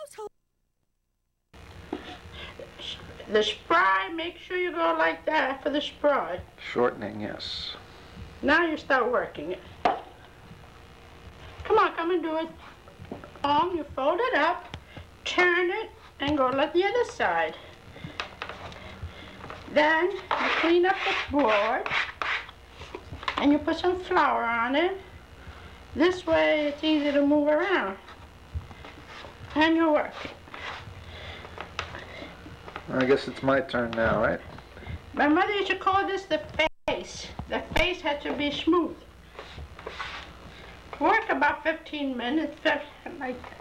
household. The spray, make sure you go like that for the spray. Shortening, yes. Now you start working it. Come on, come and do it. You fold it up, turn it, and go like the other side. Then you clean up the board, and you put some flour on it. This way it's easy to move around. And you work it. I guess it's my turn now, right? My mother used to call this the face. The face had to be smooth. Work about 15 minutes, like that.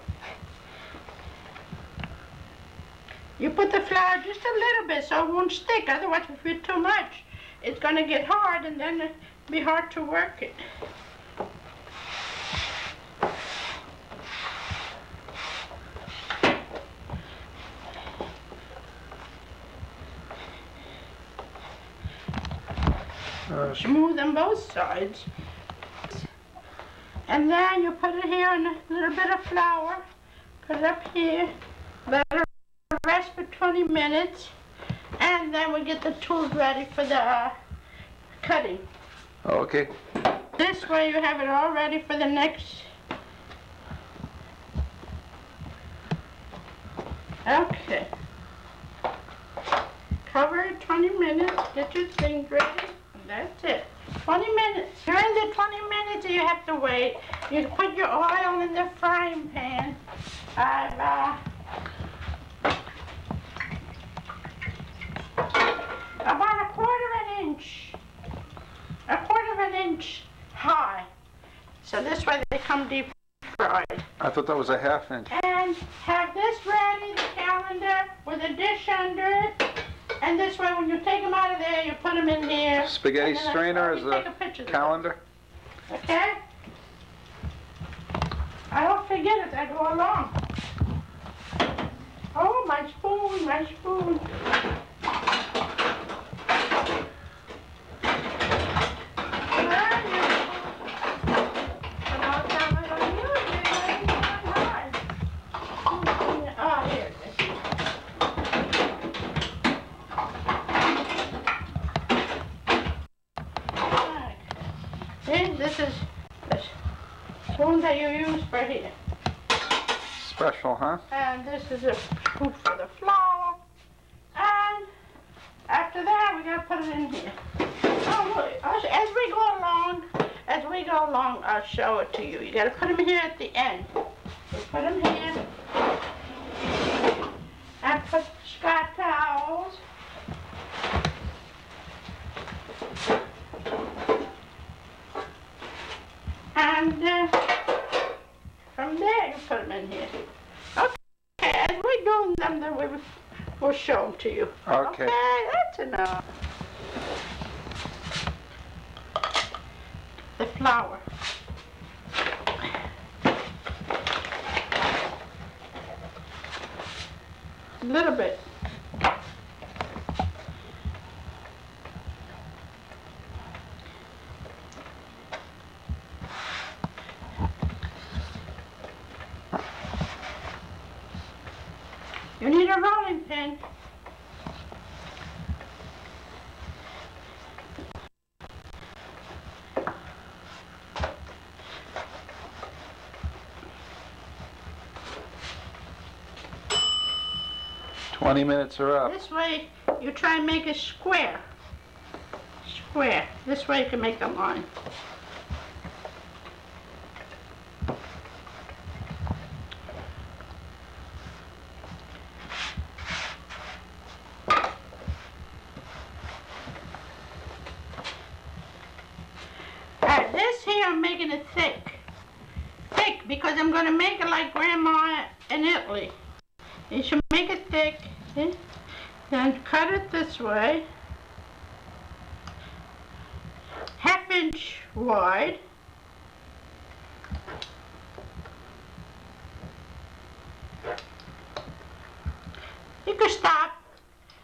You put the flour just a little bit so it won't stick. Otherwise, if you put too much, it's going to get hard and then it'll be hard to work it. Smooth on both sides. And then you put it here in a little bit of flour. Put it up here. Let it rest for 20 minutes. And then we get the tools ready for the cutting. Okay. This way you have it all ready for the next. Okay. Cover it 20 minutes. Get your things ready. That's it. 20 minutes. During the 20 minutes you have to wait. You put your oil in the frying pan. About a quarter of an inch high. So this way they come deep fried. I thought that was a ½ inch. And have this ready, the calendar, with a dish under it. And this way, when you take them out of there, you put them in here. Spaghetti strainer as a calendar? Okay? I don't forget as I go along. Oh, my spoon, my spoon. This is the spoon that you use for here. Special, huh? And this is a scoop for the flour. And after that, we gotta put it in here. Oh, as we go along, I'll show it to you. You gotta put them here at the end. You put them here. And put Scott towels. And from there, you put them in here. Okay, as we're doing them, then we'll show them to you. Okay. Okay, that's enough. The flour. A little bit. You need a rolling pin. "20 minutes are up." This way, you try and make a square. Square. This way you can make a line. This here I'm making it thick. Thick because I'm going to make it like Grandma in Italy. You should make it thick. See? Then cut it this way. ½ inch wide. You can stop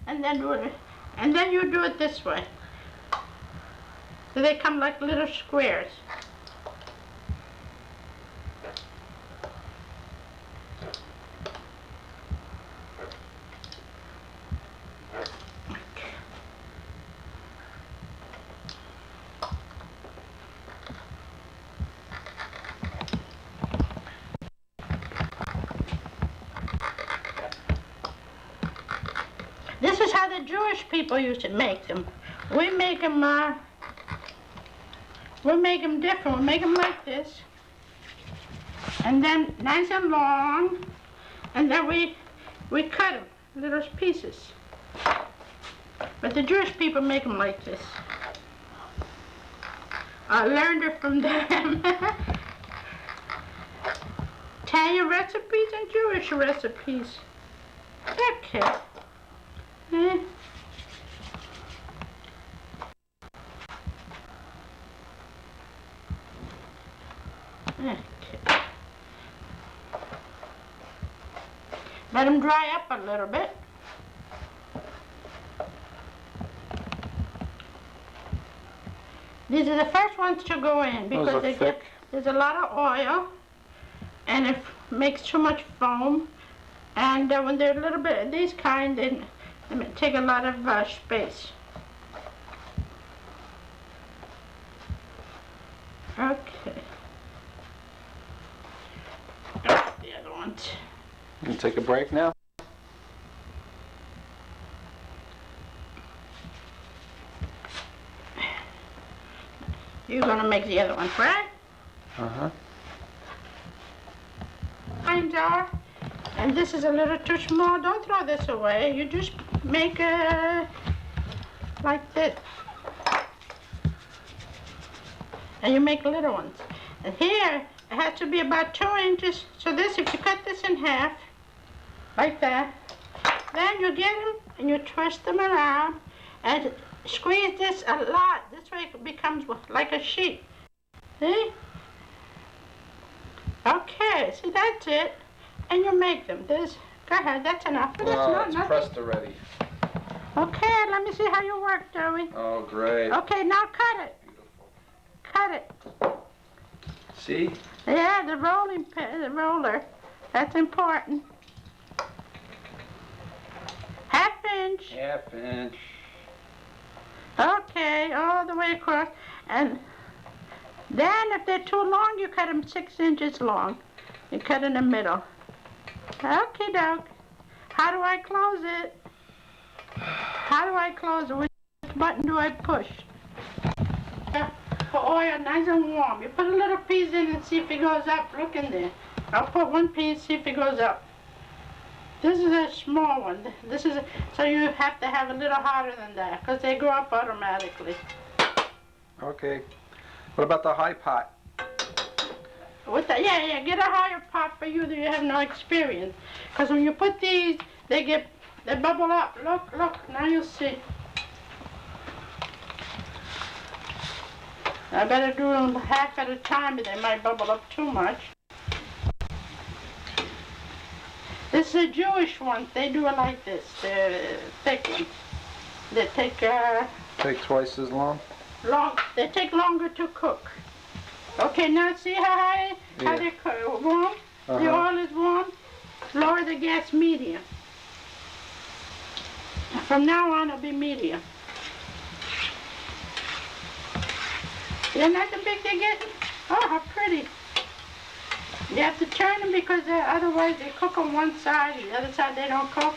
and then do it. And then you do it this way. So they come like little squares. Jewish people used to make them. We make them different. We make them like this, and then nice and long, and then we cut them little pieces. But the Jewish people make them like this. I learned it from them. Italian recipes and Jewish recipes. Okay. Okay. Let them dry up a little bit. These are the first ones to go in because there's a lot of oil and it makes too much foam. And when they're a little bit, these kind, they take a lot of space. Okay. Oh, the other ones. You take a break now? You're gonna make the other ones, right? Uh-huh. Mine are, and this is a little too small. Don't throw this away. You just make like this. And you make little ones. And here, it has to be about 2 inches. So this, if you cut this in half, like that, then you get them and you twist them around and squeeze this a lot. This way it becomes like a sheet. See? Okay, see, that's it. And you make them. Go ahead, that's enough. But that's not it's nothing. pressed already. Okay, let me see how you work, Joey. Oh, great. Okay, now cut it. Beautiful. Cut it. See? Yeah, the roller. That's important. Half inch. Half inch. Okay, all the way across. And then if they're too long, you cut them 6 inches long. You cut in the middle. Okay, doke. How do I close it? How do I close it? Which button do I push? For oil, nice and warm. You put a little piece in and see if it goes up. Look in there. I'll put one piece, see if it goes up. This is a small one. So you have to have a little hotter than that because they go up automatically. Okay. What about the high pot? Yeah, get a higher pot for you that you have no experience. Because when you put these, they bubble up. Look, now you'll see. I better do them half at a time, but they might bubble up too much. This is a Jewish one. They do it like this. They're thick ones. They take Take twice as long? They take longer to cook. Okay, now see how they cook? Warm? Uh-huh. The oil is warm. Lower the gas medium. From now on, it'll be medium. Isn't that the big they're getting? Oh, how pretty. You have to turn them because otherwise they cook on one side and the other side they don't cook.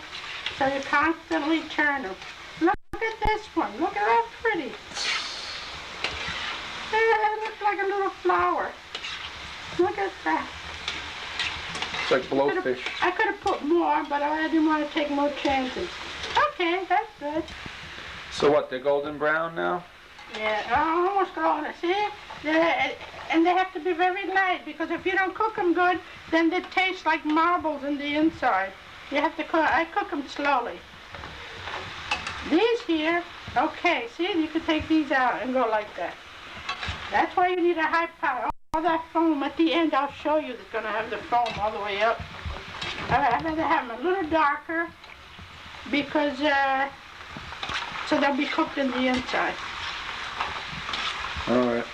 So you constantly turn them. Look at this one. Look at how pretty. It looks like a little flower. Look at that. It's like blowfish. I could have put more, but I didn't want to take more chances. Okay, that's good. So what, they're golden brown now? Yeah, almost golden. See? And they have to be very light because if you don't cook them good, then they taste like marbles in the inside. You have to cook. I cook them slowly. These here, okay, see, you can take these out and go like that. That's why you need a high pot. All that foam at the end, I'll show you, that's going to have the foam all the way up. I'd rather have them a little darker because so they'll be cooked in the inside. All right.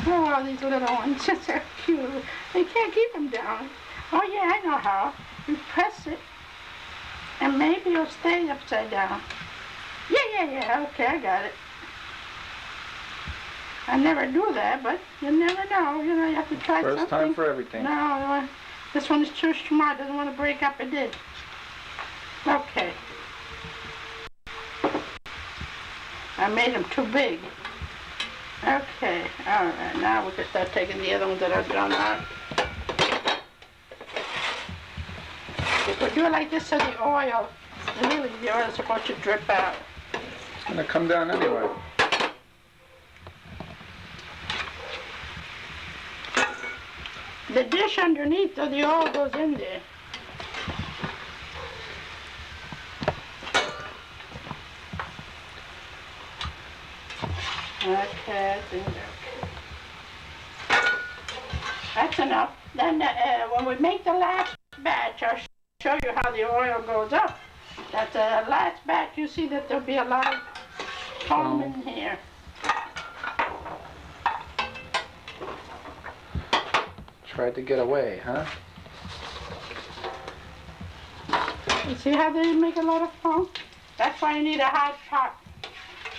Oh, these little ones, they're cute. You can't keep them down. Oh yeah, I know how. You press it, and maybe it'll stay upside down. Yeah, okay, I got it. I never do that, but you never know. You know, you have to try something. First time for everything. No, this one is too smart, doesn't want to break up. It did. Okay. I made them too big. Okay, all right, now we can start taking the other ones that are done out. If we do it like this, so the oil, really the oil is supposed to drip out. It's gonna come down anyway. The dish underneath, though, the oil goes in there. Okay, I think that's enough. Then when we make the last batch, I'll show you how the oil goes up. That's the last batch. You see that there'll be a lot of foam in here. Tried to get away, huh? You see how they make a lot of foam? That's why you need a hot pot.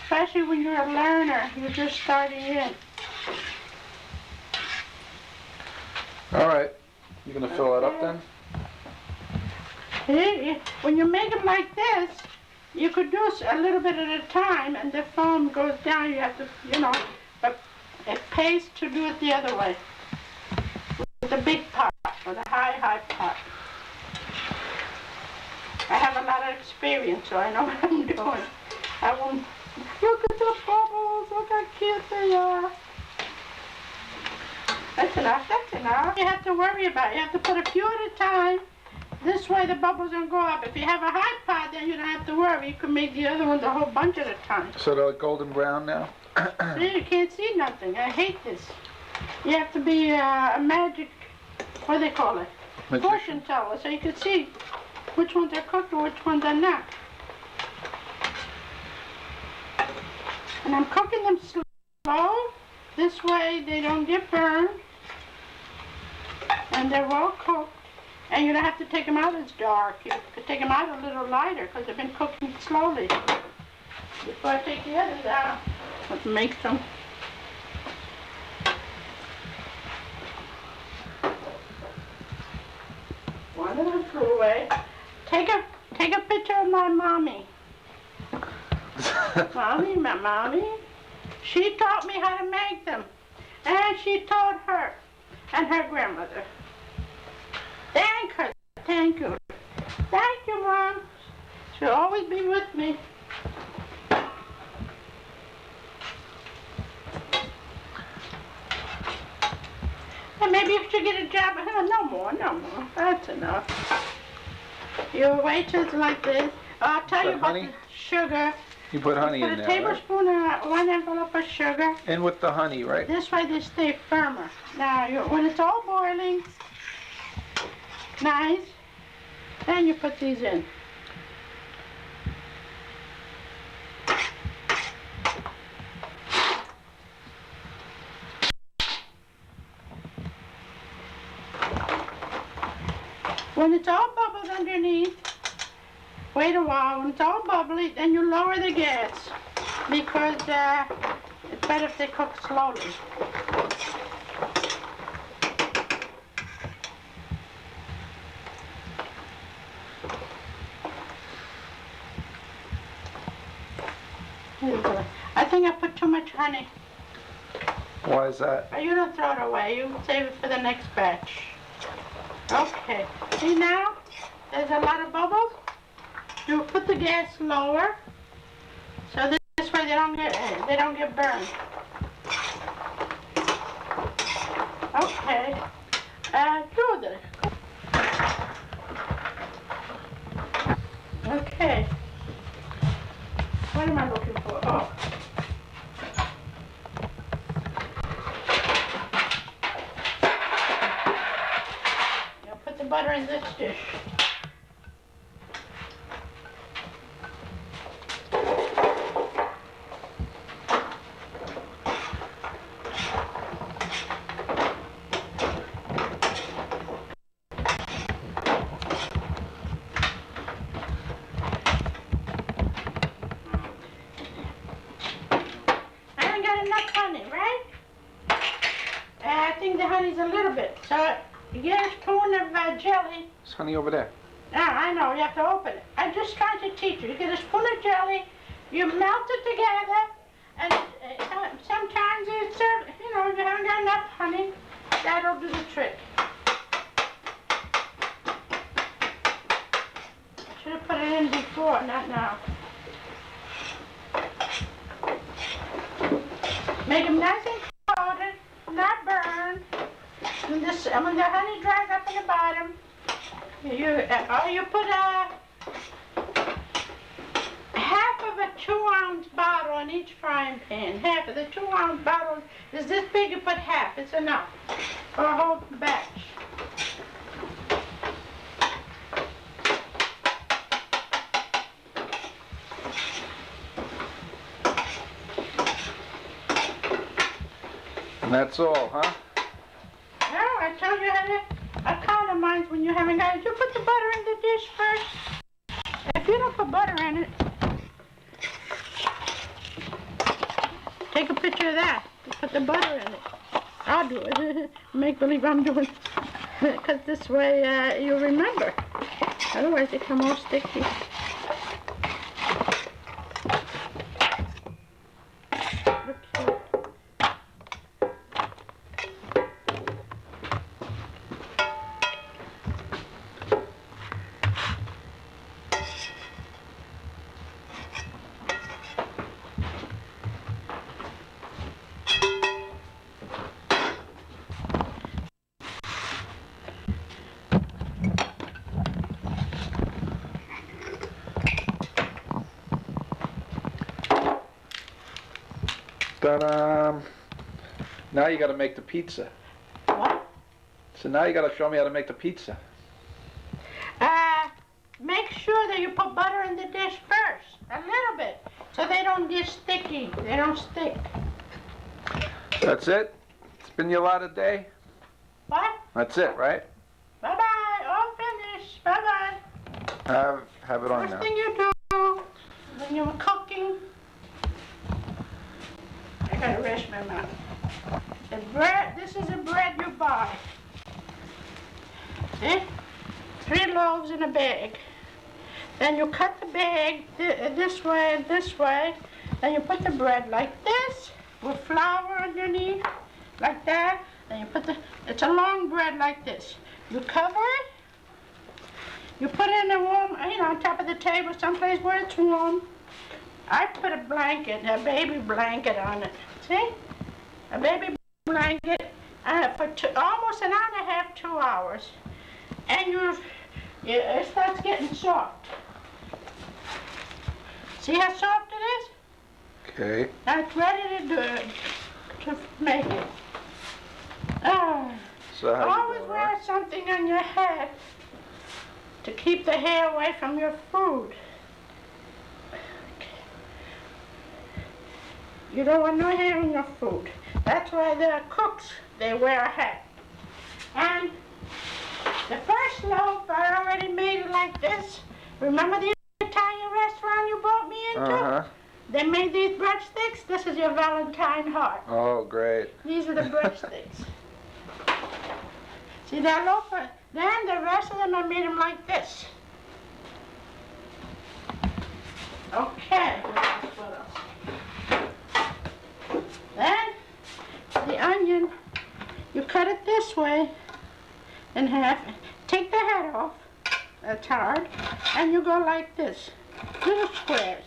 Especially when you're a learner, you're just starting in. All right. You gonna fill it up then? When you make them like this, you could do a little bit at a time and the foam goes down. You have to, but it pays to do it the other way. With the big pot, or the high pot. I have a lot of experience, so I know what I'm doing. I won't. Look at the bubbles, look how cute they are. That's enough. You have to worry about it. You have to put a few at a time. This way the bubbles don't go up. If you have a high pot, then you don't have to worry. You can make the other ones a whole bunch at a time. So they're golden brown now? See, you can't see nothing. I hate this. You have to be a magic, what do they call it? Magician. Fortune teller, so you can see which ones are cooked and which ones are not. And I'm cooking them slow. This way they don't get burned. And they're well cooked. And you don't have to take them out as dark. You could take them out a little lighter because they've been cooking slowly. Before I take the others out, let's make some. One of them flew away. Take a picture of my mommy. Mommy. She taught me how to make them. And she taught her and her grandmother. Thank her. Thank you. Thank you, Mom. She'll always be with me. And maybe you should get a job. No more. That's enough. You wait till it's like this. I'll tell you about the sugar. You put honey in Put there, a tablespoon or 1 envelope of sugar. In with the honey, right? This way they stay firmer. Now, when it's all boiling, nice, then you put these in. When it's all bubbled underneath, wait a while. When it's all bubbly, then you lower the gas because it's better if they cook slowly. I think I put too much honey. Why is that? You don't throw it away. You save it for the next batch. Okay. See now? There's a lot of bubbles. You put the gas lower, so this way they don't get burned. Okay. Do this. Okay. What am I looking for? Oh. Now put the butter in this dish. The honey's a little bit, so you get a spoon of jelly. There's honey over there. Now, I know, you have to open it. I'm just trying to teach you. You get a spoon of jelly You melt it together, and sometimes it's, you know, you haven't got enough honey. That'll do the trick. Should have put it in before, not now. Make them nice and coated, not burned. And this, when the honey dries up in the bottom, you put half of a 2-ounce bottle in each frying pan. Half of the 2-ounce bottle is this big. You put half. It's enough for a whole batch. And that's all, huh? No, I told you how to economize when you haven't got it. You put the butter in the dish first. If you don't put butter in it, take a picture of that. Put the butter in it. I'll do it. Make believe I'm doing it. Because this way you'll remember. Otherwise they come all sticky. Ta-da! Now you got to make the pizza. What? So now you got to show me how to make the pizza. Make sure that you put butter in the dish first, a little bit, so they don't get sticky. They don't stick. That's it? It's been your lot of day? What? That's it, right? Bye-bye. All finished. Bye-bye. Have it on First now. thing you do when you're cooking, I gotta rest my mouth. The bread, this is the bread you buy. See? 3 loaves in a bag. Then you cut the bag this way and this way. Then you put the bread like this with flour underneath, like that. Then you put it's a long bread like this. You cover it. You put it in a warm, on top of the table, someplace where it's warm. I put a blanket, a baby blanket on it. See? A baby blanket for almost an hour and a half, 2 hours. And it starts getting soft. See how soft it is? Okay. Now it's ready to make it. So how you Always doing, wear right? something on your head to keep the hair away from your food. You don't want no hair in your food. That's why the cooks, they wear a hat. And the first loaf, I already made it like this. Remember the Italian restaurant you brought me into? Uh-huh. They made these breadsticks. This is your Valentine heart. Oh, great. These are the breadsticks. See that loaf? Then the rest of them, I made them like this. Okay. What else? Then the onion, you cut it this way in half. Take the head off. That's hard. And you go like this. Little squares.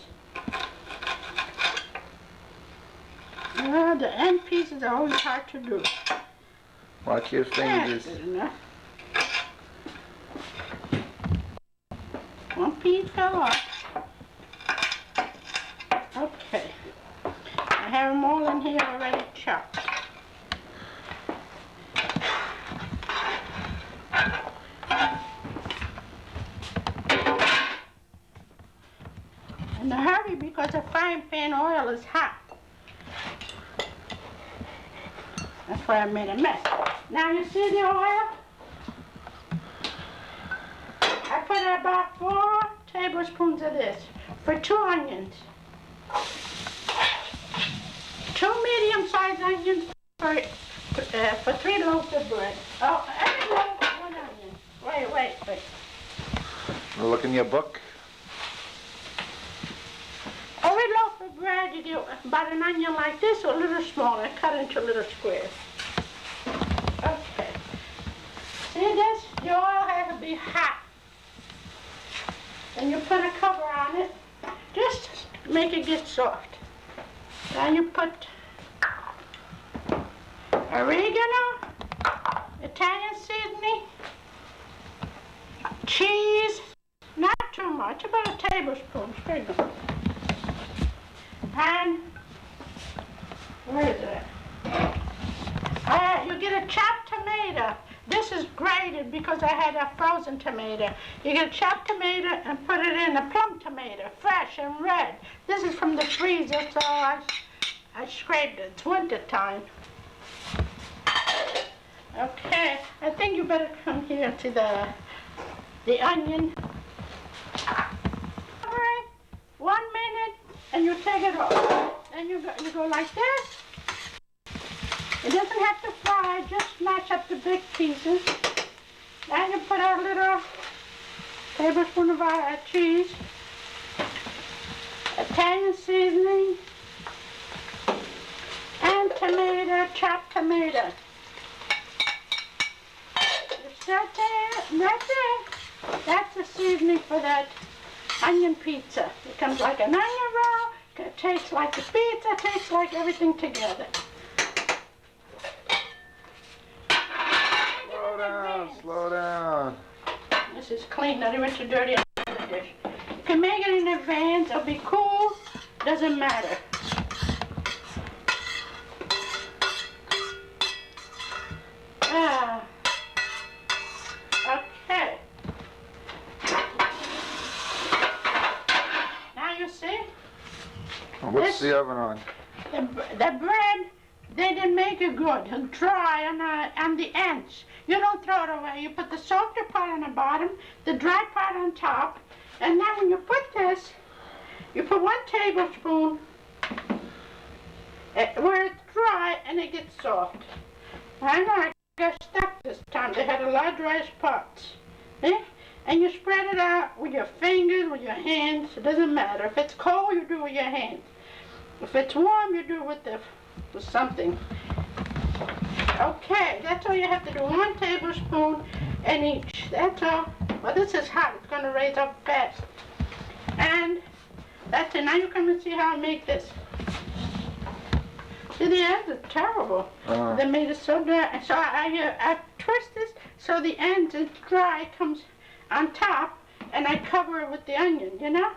The end pieces are always hard to do. Watch your fingers. That's good enough. One piece fell off. Okay. I have them all in here already chopped. In a hurry because the frying pan oil is hot. That's why I made a mess. Now you see the oil? I put about 4 tablespoons of this for 2 onions. 2 medium-sized onions for 3 loaves of bread. Oh, every loaf 1 onion. Wait. Look in your book. Every loaf bread, you get about an onion like this, or a little smaller, cut into little squares. Okay. See this? The oil has to be hot. And you put a cover on it, just make it get soft. Then you put oregano, Italian seasoning, cheese, not too much, about a tablespoon, straight up. And, where is it? You get a chopped tomato. This is grated because I had a frozen tomato. You get a chopped tomato and put it in a plum tomato, fresh and red. This is from the freezer, so I scraped it. It's winter time. Okay, I think you better come here to the onion. All right, 1 minute, and you take it off. Then you go like this. It doesn't have to fry, just smash up the big pieces. Then you put a little tablespoon of cheese, Italian seasoning, and tomato, chopped tomato. That's it, that's it. That's the seasoning for that onion pizza. It comes like an onion roll, it tastes like the pizza, it tastes like everything together. Slow down. This is clean, not even too dirty in the dish. You can make it in advance, it'll be cool, doesn't matter. Okay. Now you see? What's the oven on? The bread, they didn't make it good. It's dry on the ends. You don't throw it away. You put the softer part on the bottom, the dry part on top, and then when you put this, you put 1 tablespoon where it's dry and it gets soft. I know I got stuck this time. They had a lot of dry spots. And you spread it out with your fingers, with your hands. It doesn't matter. If it's cold, you do it with your hands. If it's warm, you do it with something. Okay, that's all you have to do. 1 tablespoon in each. That's all. Well, this is hot. It's going to raise up fast. And that's it. Now you come and see how I make this. See, the ends are terrible. They made it so dry. So I twist this so the ends is dry, comes on top, and I cover it with the onion, you know?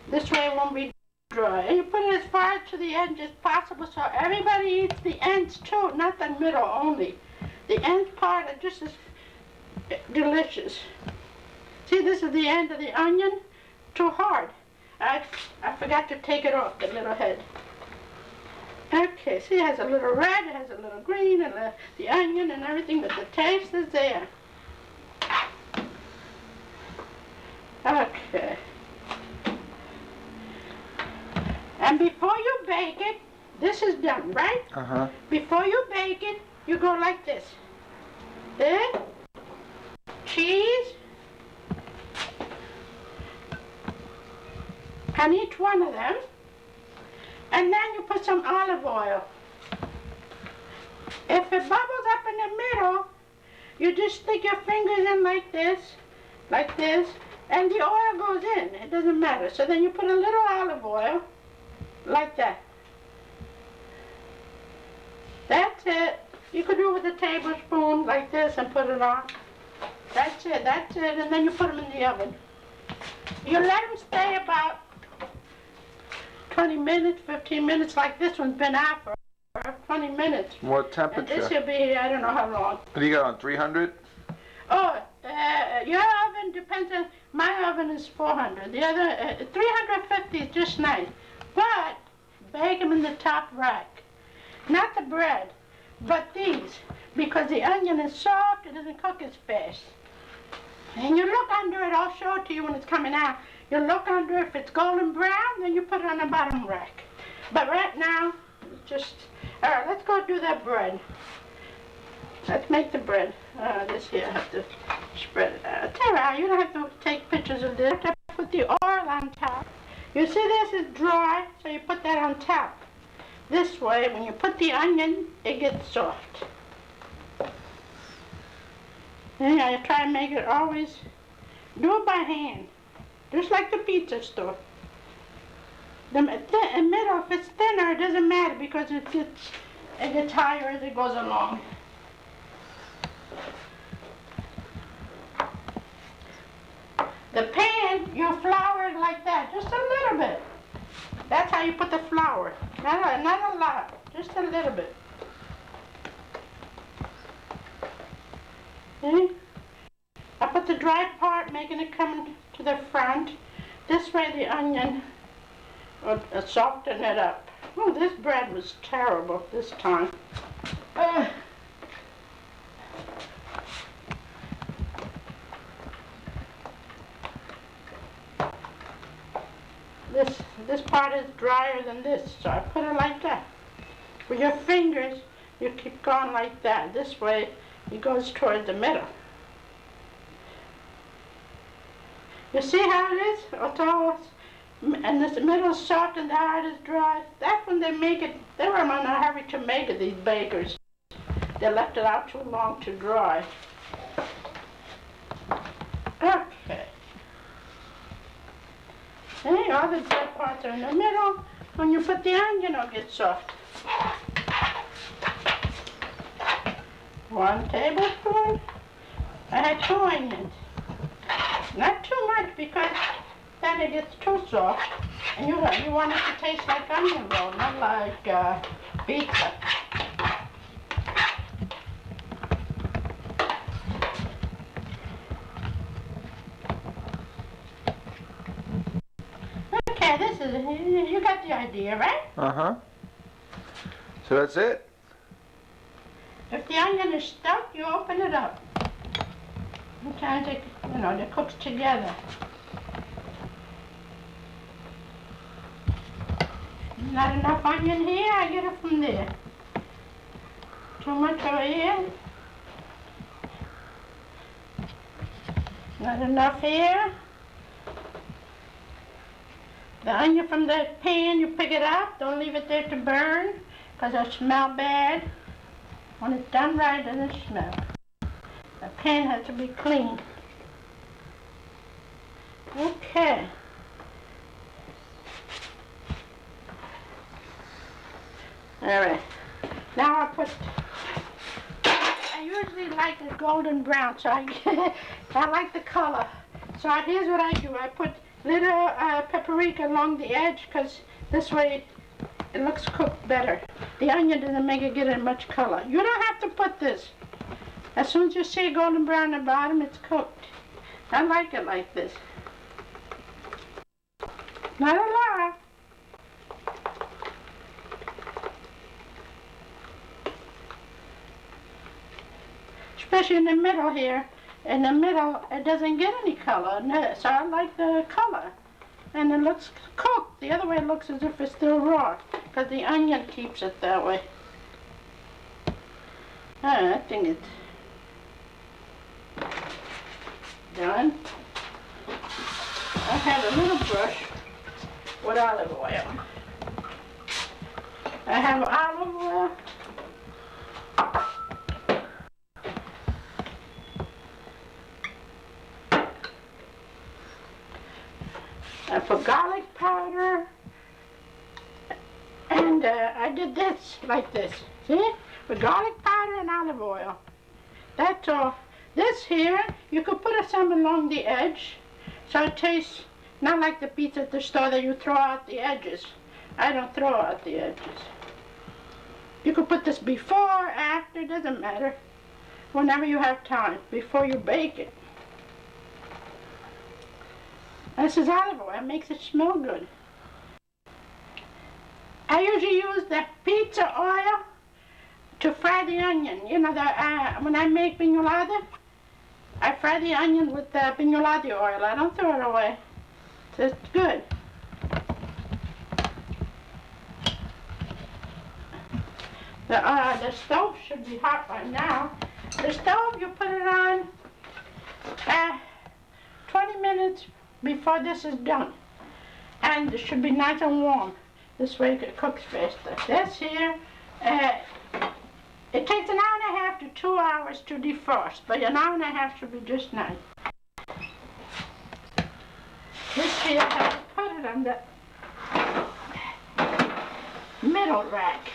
This way it won't be dry. And you put it as far to the edge as possible so everybody eats the ends too, not the middle only. The ends part are just as delicious. See, this is the end of the onion. Too hard. I forgot to take it off, the little head. Okay, see, it has a little red, it has a little green, and the onion and everything, but the taste is there. Okay. And before you bake it, this is done, right? Uh-huh. Before you bake it, you go like this. Cheese on each one of them. And then you put some olive oil. If it bubbles up in the middle, you just stick your fingers in like this, and the oil goes in. It doesn't matter. So then you put a little olive oil, like that. That's it. You could do it with a tablespoon like this and put it on. That's it, and then you put them in the oven. You let them stay about 20 minutes, 15 minutes, like this one's been out for 20 minutes. What temperature? And this will be, I don't know how long. What do you got on, 300? Oh, your oven depends on, my oven is 400. The other, 350 is just nice. But, bake them in the top rack. Not the bread, but these. Because the onion is soft, it doesn't cook as fast. And you look under it, I'll show it to you when it's coming out. You look under it, if it's golden brown, then you put it on the bottom rack. But right now, just, all right, let's go do that bread. Let's make the bread. This here, I have to spread it out. It's all right, you don't have to take pictures of this. I put the oil on top. You see this is dry, so you put that on top. This way, when you put the onion, it gets soft. And you try and make it always, do it by hand, just like the pizza store. The middle, if it's thinner, it doesn't matter because it gets higher as it goes along. The pan, you flour it like that, just a little bit. That's how you put the flour. Not a lot, just a little bit. Okay? I put the dry part, making it come to the front. This way the onion will soften it up. Oh, this bread was terrible this time. This part is drier than this, so I put it like that. With your fingers, you keep going like that. This way, it goes toward the middle. You see how it is? It's all, and this middle is soft and the hard is dry. That's when they make it. They were in a hurry to make it, these bakers. They left it out too long to dry. Okay. Hey, all the dry parts are in the middle. When you put the onion, it'll get soft. 1 tablespoon. I had 2 onions. Not too much because then it gets too soft. And you want it to taste like onion roll, not like pizza. Okay, this is, you got the idea, right? Uh-huh. So that's it? If the onion is stuck, you open it up. Sometimes it, they cook together. Not enough onion here, I get it from there. Too much over here. Not enough here. The onion from the pan, you pick it up. Don't leave it there to burn, because it'll smell bad. When it's done right, it doesn't smell. The pan has to be clean. Okay. All right. Now I usually like the golden brown, so I like the color. So here's what I do. I put little paprika along the edge, because this way it looks cooked better. The onion doesn't make it get much color. You don't have to put this. As soon as you see golden brown at the bottom, it's cooked. I like it like this. Not a lot. Especially in the middle here. In the middle, it doesn't get any color, so I like the color. And it looks cooked. The other way it looks as if it's still raw, because the onion keeps it that way. I think it's done. I have a little brush with olive oil. I have olive oil. I put garlic powder, and I did this, like this, see? With garlic powder and olive oil. That's all. This here, you could put some along the edge, so it tastes not like the pizza at the store that you throw out the edges. I don't throw out the edges. You could put this before, after, doesn't matter. Whenever you have time, before you bake it. This is olive oil. It makes it smell good. I usually use the pizza oil to fry the onion. You know, when I make pignolata, I fry the onion with the pignolata oil. I don't throw it away. So it's good. The stove should be hot right now. The stove, you put it on 20 minutes before this is done. and it should be nice and warm. This way it cooks faster. This here, it takes an hour and a half to 2 hours to defrost, but an hour and a half should be just nice. This here, I have to put it on the middle rack.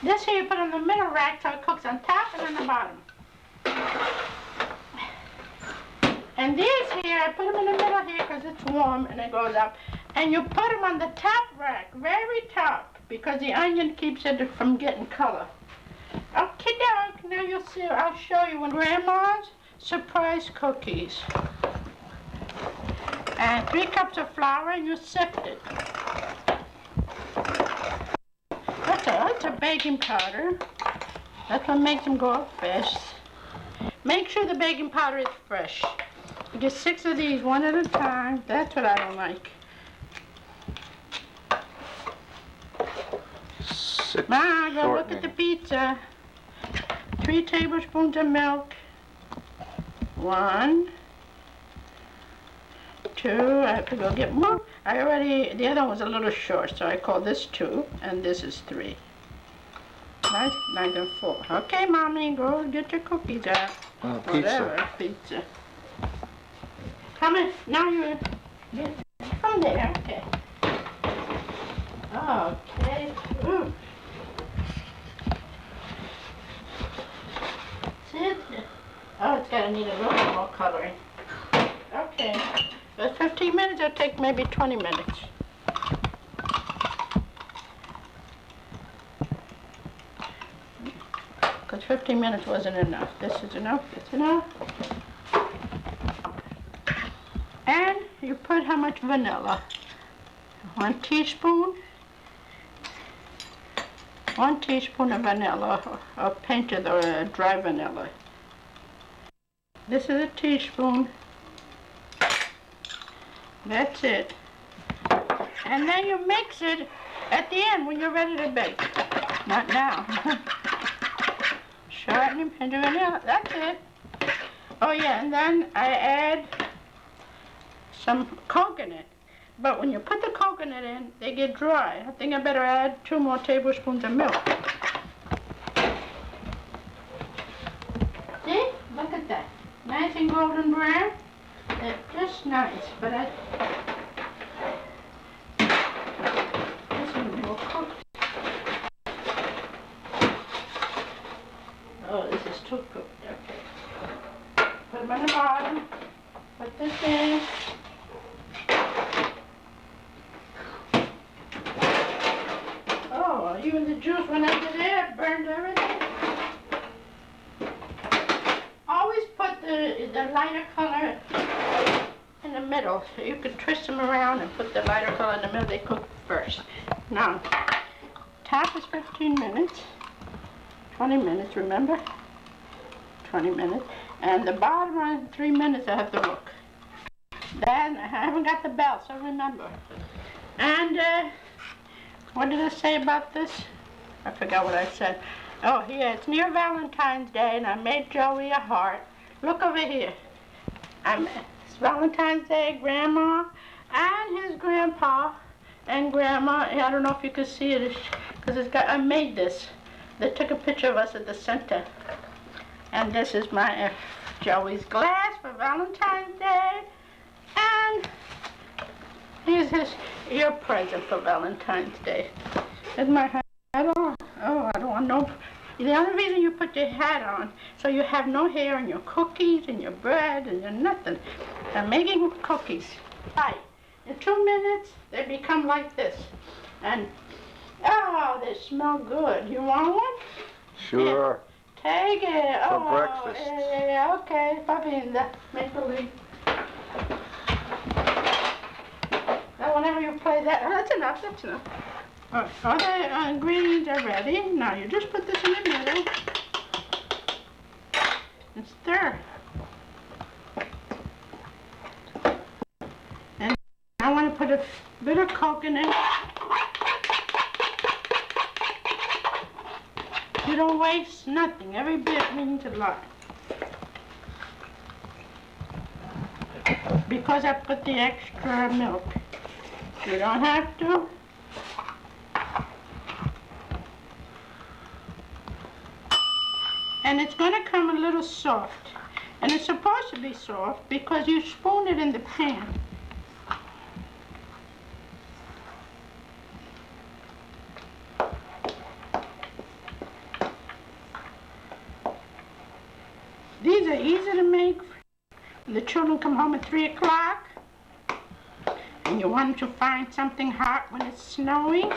This here you put on the middle rack so it cooks on top and on the bottom. And these here, I put them in the middle here because it's warm and it goes up. And you put them on the top rack, very top, because the onion keeps it from getting color. Okay, doke, now you'll see, I'll show you when Grandma's surprise cookies. And 3 cups of flour and you sift it. That's a baking powder. That's what makes them go up fast. Make sure the baking powder is fresh. You get 6 of these, 1 at a time. That's what I don't like. 6 Go look at the pizza. 3 tablespoons of milk. 1, 2, I have to go get more. The other one was a little short, so I call this 2, and this is 3. Nice and full. Okay, Mommy, go get your cookies out. Whatever, pizza. Come in, now you get from there, okay. Okay, ooh. Sit. Oh, it's gotta need a little bit more coloring. Okay, but 15 minutes, it'll take maybe 20 minutes. Because 15 minutes wasn't enough. This is enough, that's enough. And you put how much vanilla? 1 teaspoon. 1 teaspoon of vanilla, or painted or dry vanilla. This is a teaspoon. That's it. And then you mix it at the end when you're ready to bake. Not now. Shorten and do vanilla. That's it. Oh yeah, and then I add some coconut. But when you put the coconut in, they get dry. I think I better add 2 more tablespoons of milk. See? Look at that. Nice and golden brown. They're just nice, but this one will cook. Oh, this is too cooked. Okay. Put them on the bottom. Put this in. Oh, even the juice went under there, burned everything. Always put the lighter color in the middle, so you can twist them around and put the lighter color in the middle. They cook first. Now, top is 15 minutes, 20 minutes, remember? 20 minutes. And the bottom on 3 minutes I have to look. Then I haven't got the bell, so remember. And what did I say about this? I forgot what I said. Oh, here, it's near Valentine's Day, and I made Joey a heart. Look over here. It's Valentine's Day, Grandma, and his grandpa, and Grandma. I don't know if you can see it, because I made this. They took a picture of us at the center. And this is my Joey's glass for Valentine's Day. And here's your present for Valentine's Day. Is my hat on? Oh, I don't want no. The only reason you put your hat on, so you have no hair on your cookies and your bread and your nothing. I'm making cookies. Right. In 2 minutes, they become like this. And, oh, they smell good. You want one? Sure. Yeah. Take it. For oh, breakfast. Yeah, okay. Papi, in the make-believe. Now, whenever you play that, oh, that's enough, that's enough. All the ingredients are ready. Now you just put this in the middle and stir. And I want to put a bit of coconut. You don't waste nothing. Every bit means a lot. because I put the extra milk. You don't have to. And it's going to come a little soft. And it's supposed to be soft because you spoon it in the pan. These are easy to make. The children come home at 3 o'clock and you want to find something hot when it's snowing.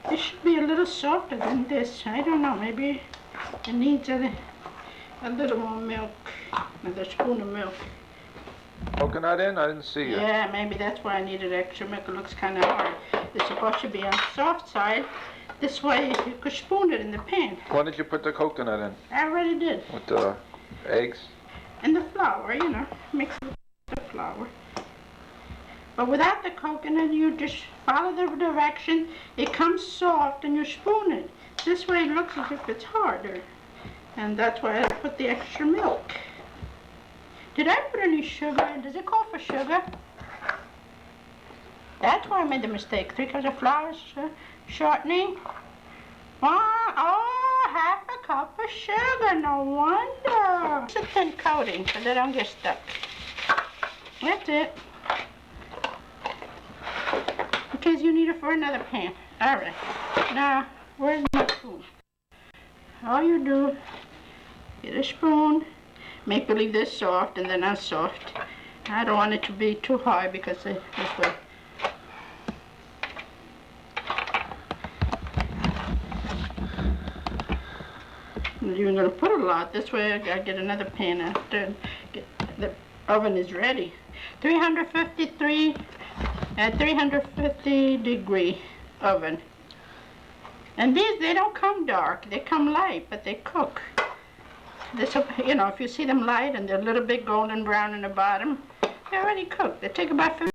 This should be a little softer than this. I don't know, maybe it needs a little more milk, another spoon of milk. Coconut in? I didn't see it. Yeah, maybe that's why I needed extra milk. It looks kind of hard. It's supposed to be on the soft side. This way you could spoon it in the pan. When did you put the coconut in? I already did. With the eggs? And the flour, you know, mix it with the flour. But without the coconut, you just follow the direction. It comes soft and you spoon it. This way it looks as if it's harder. And that's why I put the extra milk. Did I put any sugar in? Does it call for sugar? That's why I made the mistake. 3 cups of flour shortening. Oh, half a cup of sugar. No wonder. It's a thin coating so they don't get stuck. That's it. Because you need it for another pan. All right. Now, where's my spoon? All you do, get a spoon. Make believe they're soft and they're not soft. I don't want it to be too hard because this way. You're going to put a lot. This way I get another pan after the oven is ready. 350 degree oven. And these, they don't come dark. They come light, but they cook. This, you know, if you see them light and they're a little bit golden brown in the bottom, they're already cooked. They take about 15